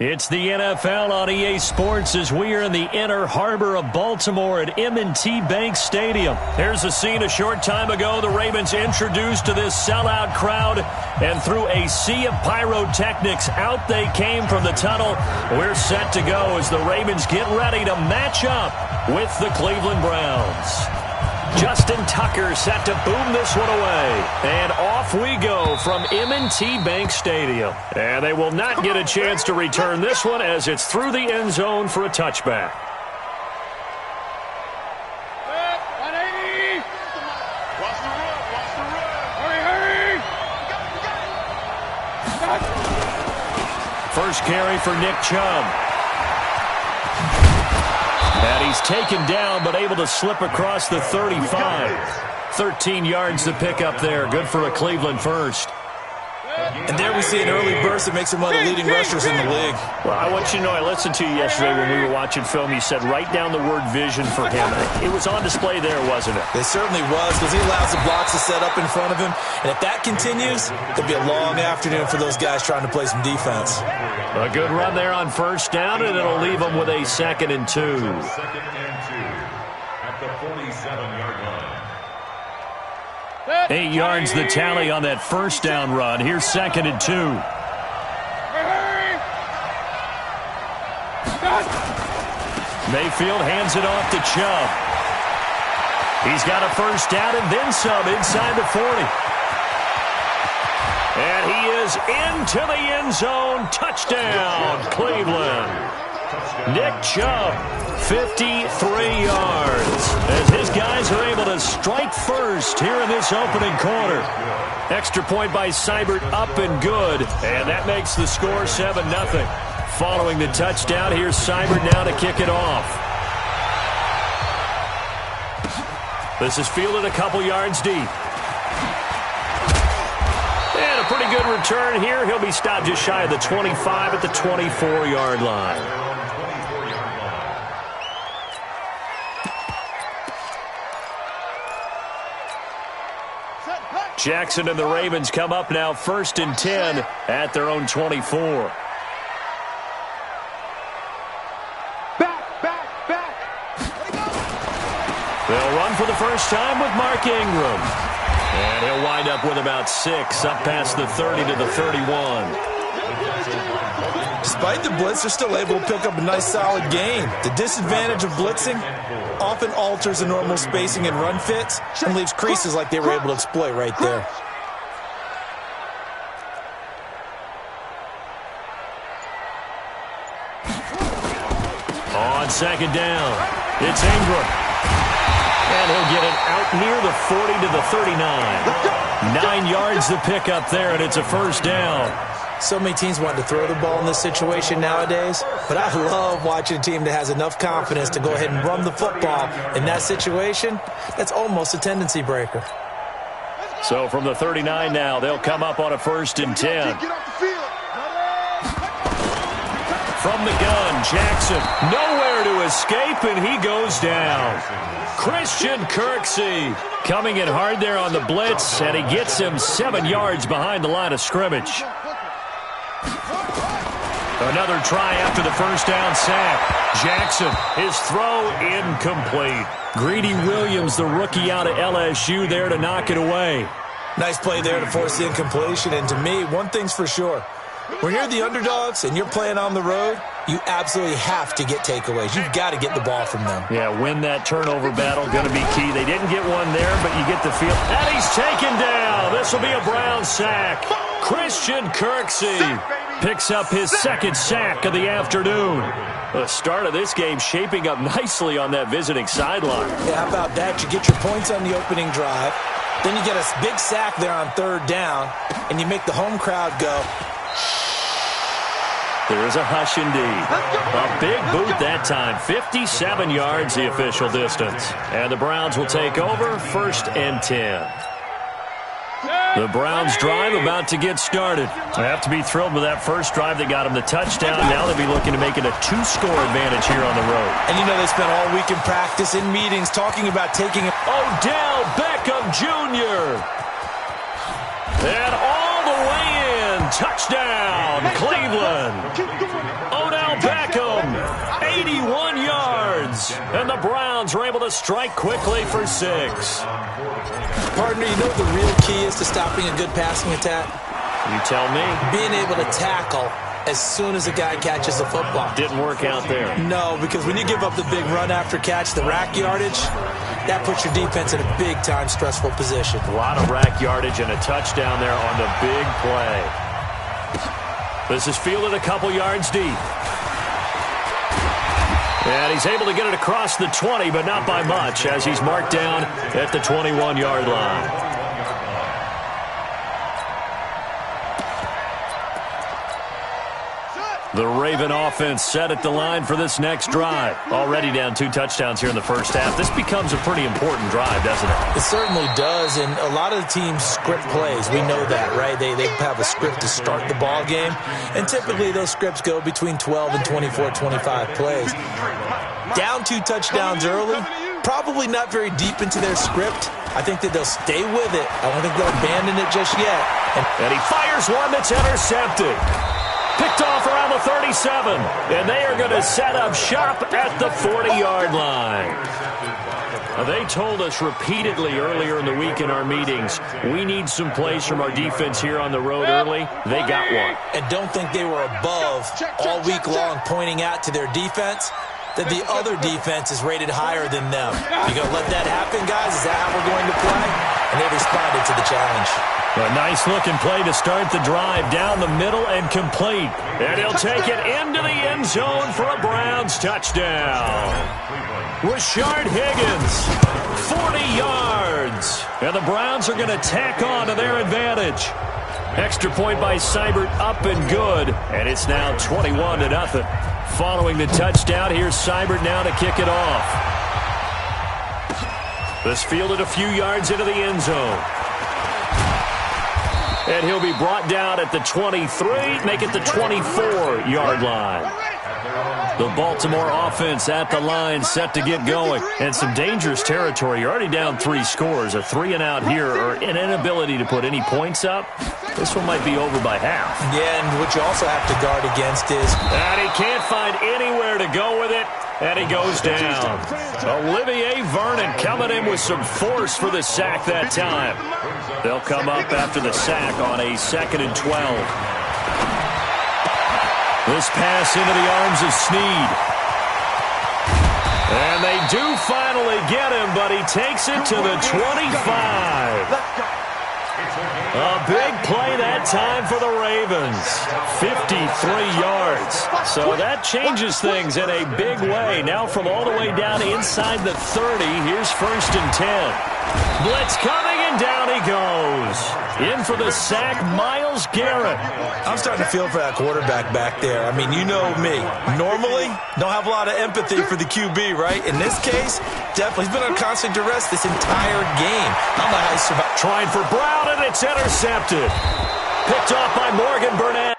It's the NFL on EA Sports as we are in the inner harbor of Baltimore at M&T Bank Stadium. Here's a scene a short time ago. The Ravens introduced to this sellout crowd, and through a sea of pyrotechnics, out they came from the tunnel. We're set to go as the Ravens get ready to match up with the Cleveland Browns. Justin Tucker set to boom this one away. And off we go from M&T Bank Stadium. And they will not get a chance to return this one as it's through the end zone for a touchback. First carry for Nick Chubb. And he's taken down, but able to slip across the 35. 13 yards to pick up there. Good for a Cleveland first. And there we see an early burst that makes him one of the leading rushers in the league. Well, I want you to know, I listened to you yesterday when we were watching film. You said write down the word vision for him. It was on display there, wasn't it? It certainly was, because he allows the blocks to set up in front of him. And if that continues, it'll be a long afternoon for those guys trying to play some defense. A good run there on first down, and it'll leave them with a 2nd and 2. Second and 2 at the 47-yard line. 8 yards the tally on that first down run. Here's 2nd and 2. Mayfield hands it off to Chubb. He's got a first down and then some inside the 40. And he is into the end zone. Touchdown, Cleveland. Nick Chubb, 53 yards, as his guys are able to strike first here in this opening quarter. Extra point by Seibert, up and good, and that makes the score 7-0. Following the touchdown, here's Seibert now to kick it off. This is fielded a couple yards deep. And a pretty good return here. He'll be stopped just shy of the 25 at the 24-yard line. Jackson and the Ravens come up now 1st and 10 at their own 24. Back. They'll run for the first time with Mark Ingram. And he'll wind up with about 6 up past the 30 to the 31. Despite the blitz, they're still able to pick up a nice solid gain. The disadvantage of blitzing often alters the normal spacing and run fits and leaves creases like they were able to exploit right there. On 2nd down, it's Ingram. And he'll get it out near the 40 to the 39. 9 yards to pick up there, and it's a first down. So many teams want to throw the ball in this situation nowadays, but I love watching a team that has enough confidence to go ahead and run the football. In that situation, that's almost a tendency breaker. So from the 39 now, they'll come up on a 1st and 10. From the gun, Jackson, nowhere to escape, and he goes down. Christian Kirksey coming in hard there on the blitz, and he gets him 7 yards behind the line of scrimmage. Another try after the first down sack. Jackson, his throw incomplete. Greedy Williams, the rookie out of LSU, there to knock it away. Nice play there to force the incompletion, and to me, one thing's for sure. When you're the underdogs and you're playing on the road, you absolutely have to get takeaways. You've got to get the ball from them. Yeah, win that turnover battle, going to be key. They didn't get one there, but you get the feel. And he's taken down. This will be a Brown sack. Christian Kirksey picks up his 2nd sack of the afternoon. The start of this game shaping up nicely on that visiting sideline. Yeah, how about that? You get your points on the opening drive. Then you get a big sack there on 3rd down, and you make the home crowd go. There's a hush indeed. A big boot that time. 57 yards the official distance. And the Browns will take over 1st and 10. The Browns drive about to get started. I have to be thrilled with that first drive that got them the touchdown. Now they'll be looking to make it a 2-score advantage here on the road. And you know they spent all week in practice, in meetings, talking about taking it. Odell Beckham Jr. And all the way in. Touchdown, Cleveland. And the Browns are able to strike quickly for 6. Partner, you know what the real key is to stopping a good passing attack? You tell me. Being able to tackle as soon as a guy catches the football. Didn't work out there. No, because when you give up the big run after catch, the rack yardage, that puts your defense in a big-time stressful position. A lot of rack yardage and a touchdown there on the big play. This is fielded a couple yards deep. And he's able to get it across the 20, but not by much, as he's marked down at the 21-yard line. The Raven offense set at the line for this next drive. Already down 2 touchdowns here in the first half. This becomes a pretty important drive, doesn't it? It certainly does, and a lot of the teams script plays. We know that, right? They have a script to start the ball game, and typically those scripts go between 12 and 24, 25 plays. Down 2 touchdowns early, probably not very deep into their script. I think that they'll stay with it. I don't think they'll abandon it just yet. And he fires one that's intercepted. Picked off around the 37, and they are going to set up shop at the 40-yard line. Now, they told us repeatedly earlier in the week in our meetings, we need some plays from our defense here on the road early. They got one. And don't think they were above all week long pointing out to their defense that the other defense is rated higher than them. You going to let that happen, guys? Is that how we're going to play? And they responded to the challenge. A nice-looking play to start the drive down the middle and complete. And he'll take it into the end zone for a Browns touchdown. Rashard Higgins, 40 yards. And the Browns are going to tack on to their advantage. Extra point by Seibert up and good. And it's now 21-0. Following the touchdown, here's Seibert now to kick it off. This fielded a few yards into the end zone. And he'll be brought down at the 23, make it the 24-yard line. The Baltimore offense at the line, set to get going. And some dangerous territory. You're already down 3 scores. A 3-and-out here, or an inability to put any points up. This one might be over by half. Yeah, and what you also have to guard against is... And he can't find anywhere to go with it. And he goes down. Olivier Vernon coming in with some force for the sack that time. They'll come up after the sack on a 2nd and 12. This pass into the arms of Snead. And they do finally get him, but he takes it to the 25. A big play that time for the Ravens. 53 yards. So that changes things in a big way. Now from all the way down inside the 30, here's 1st and 10. Blitz coming, and down he goes. In for the sack, Myles Garrett. I'm starting to feel for that quarterback back there. I mean, you know me. Normally, don't have a lot of empathy for the QB, right? In this case, definitely. He's been on constant duress this entire game. I don't know how he survived. Trying for Brown, and it's intercepted. Picked off by Morgan Burnett.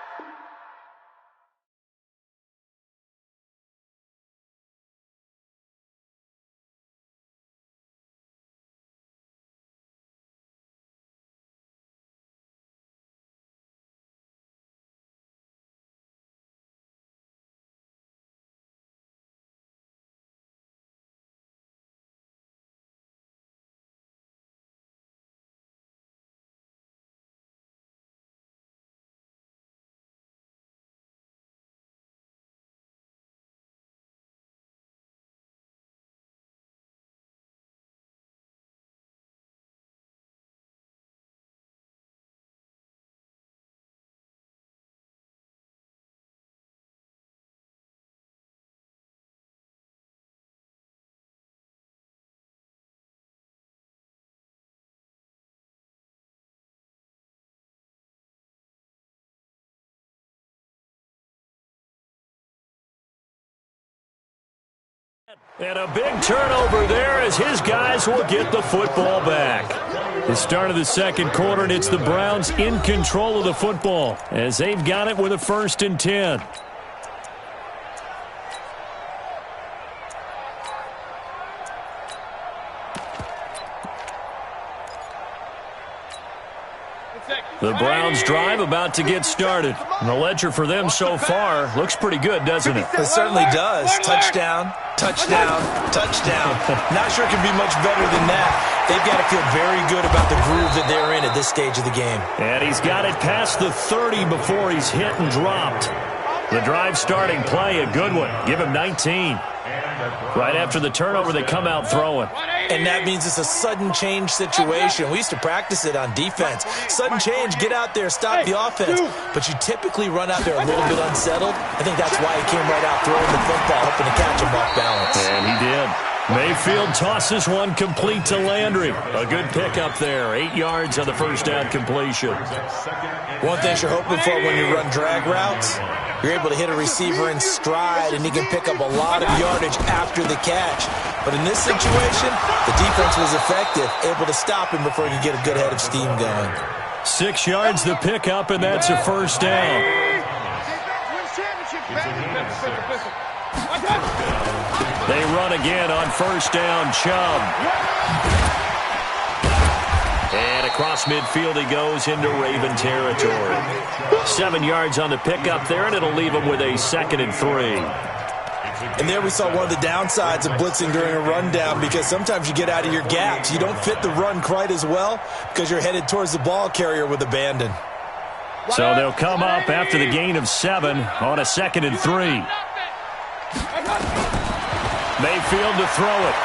And a big turnover there as his guys will get the football back. The start of the second quarter, and it's the Browns in control of the football as they've got it with a 1st and 10. The Browns drive about to get started. And the ledger for them so far looks pretty good, doesn't it? It certainly does. Touchdown, Touchdown, touchdown. Not sure it can be much better than that. They've got to feel very good about the groove that they're in at this stage of the game. And he's got it past the 30 before he's hit and dropped. The drive starting play, a good one. Give him 19. Right after the turnover, they come out throwing. And that means it's a sudden change situation. We used to practice it on defense. Sudden change, get out there, stop the offense. But you typically run out there a little bit unsettled. I think that's why he came right out throwing the football, hoping to catch him off balance. And he did. Mayfield tosses one complete to Landry. A good pickup there. 8 yards on the first down completion. One thing you're hoping for when you run drag routes, you're able to hit a receiver in stride, and he can pick up a lot of yardage after the catch. But in this situation, the defense was effective, able to stop him before he could get a good head of steam going. 6 yards the pickup, and that's a first down. They run again on first down, Chubb. And across midfield he goes into Raven territory. 7 yards on the pickup there, and it'll leave him with a 2nd and 3. And there we saw one of the downsides of blitzing during a rundown, because sometimes you get out of your gaps. You don't fit the run quite as well because you're headed towards the ball carrier with abandon. So they'll come up after the gain of 7 on a 2nd and 3. Mayfield to throw it.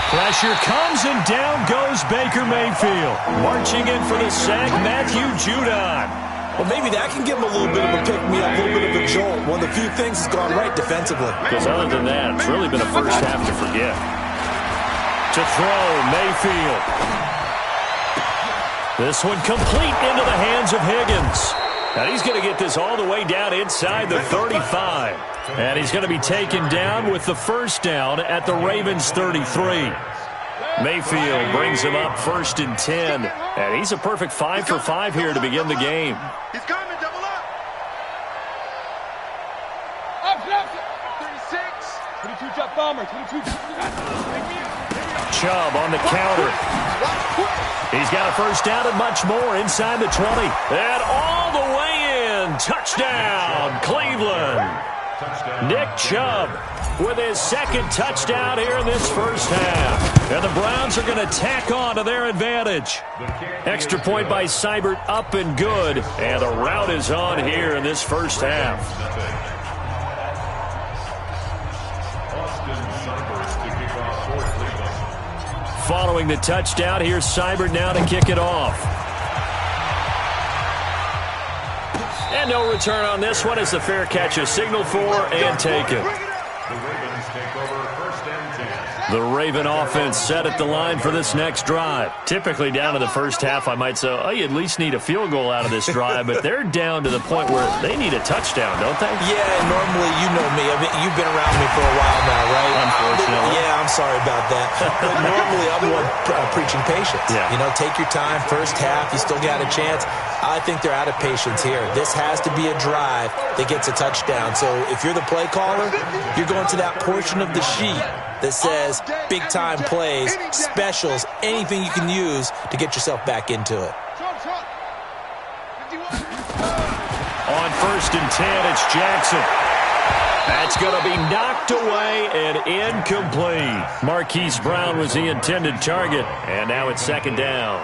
Pressure comes, and down goes Baker Mayfield. Marching in for the sack, Matthew Judon. Well, maybe that can give him a little bit of a pick-me-up, a little bit of a jolt. One of the few things that's gone right defensively. Because other than that, it's really been a first half to forget. To throw, Mayfield. This one complete into the hands of Higgins. And he's going to get this all the way down inside the 35. And he's going to be taken down with the first down at the Ravens' 33. Mayfield brings him up 1st and 10. And he's a perfect 5 for 5 here to begin the game. He's coming, double up. Up, 36. 22 drop bomber. 22. Chubb on the counter. He's got a first down and much more inside the 20. And all the way in. Touchdown, Cleveland. Nick Chubb with his 2nd touchdown here in this first half. And the Browns are going to tack on to their advantage. Extra point by Seibert, up and good. And the route is on here in this first half. Following the touchdown, here's Seibert now to kick it off. And no return on this one as the fair catch is signaled for and taken. The Raven offense set at the line for this next drive. Typically down to the first half, I might say, oh, you at least need a field goal out of this drive, but they're down to the point where they need a touchdown, don't they? Yeah, normally, you know me. I mean, you've been around me for a while now, right? Unfortunately. Yeah, I'm sorry about that. But normally, I'm one preaching patience. Yeah. You know, take your time. First half, you still got a chance. I think they're out of patience here. This has to be a drive that gets a touchdown. So if you're the play caller, you're going to that portion of the sheet that says big-time plays, specials, anything you can use to get yourself back into it. On 1st and 10, it's Jackson. That's going to be knocked away and incomplete. Marquise Brown was the intended target, and now it's 2nd down.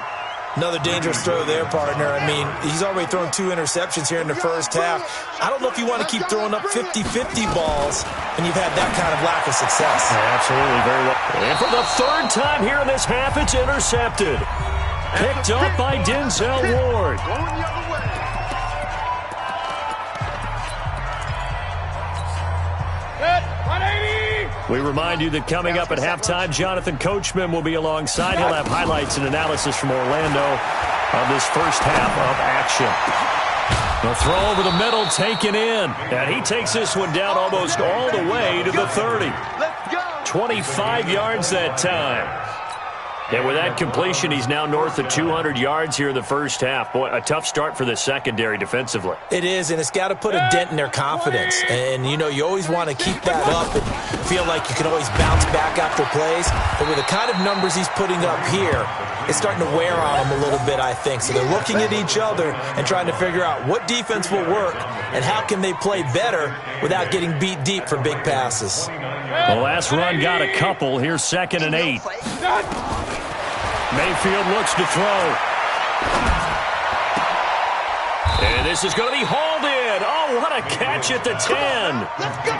Another dangerous throw there, partner. I mean, he's already thrown 2 interceptions here in the first half. I don't know if you want to keep throwing up 50-50 balls when you've had that kind of lack of success. Absolutely, very well. And for the 3rd time here in this half, it's intercepted. Picked up by Denzel Ward. Going the other way. Set, 180. We remind you that coming up at halftime, Jonathan Coachman will be alongside. He'll have highlights and analysis from Orlando of this first half of action. The throw over the middle taken in. And he takes this one down almost all the way to the 30. Let's go. 25 yards that time. And with that completion, he's now north of 200 yards here in the first half. Boy, a tough start for the secondary defensively. It is, and it's got to put a dent in their confidence. And, you know, you always want to keep that up and feel like you can always bounce back after plays. But with the kind of numbers he's putting up here, it's starting to wear on them a little bit, I think. So they're looking at each other and trying to figure out what defense will work and how can they play better without getting beat deep for big passes. The last run got a couple. Here's 2nd and 8. Mayfield looks to throw. And this is going to be hauled in. Oh, what a catch at the 10.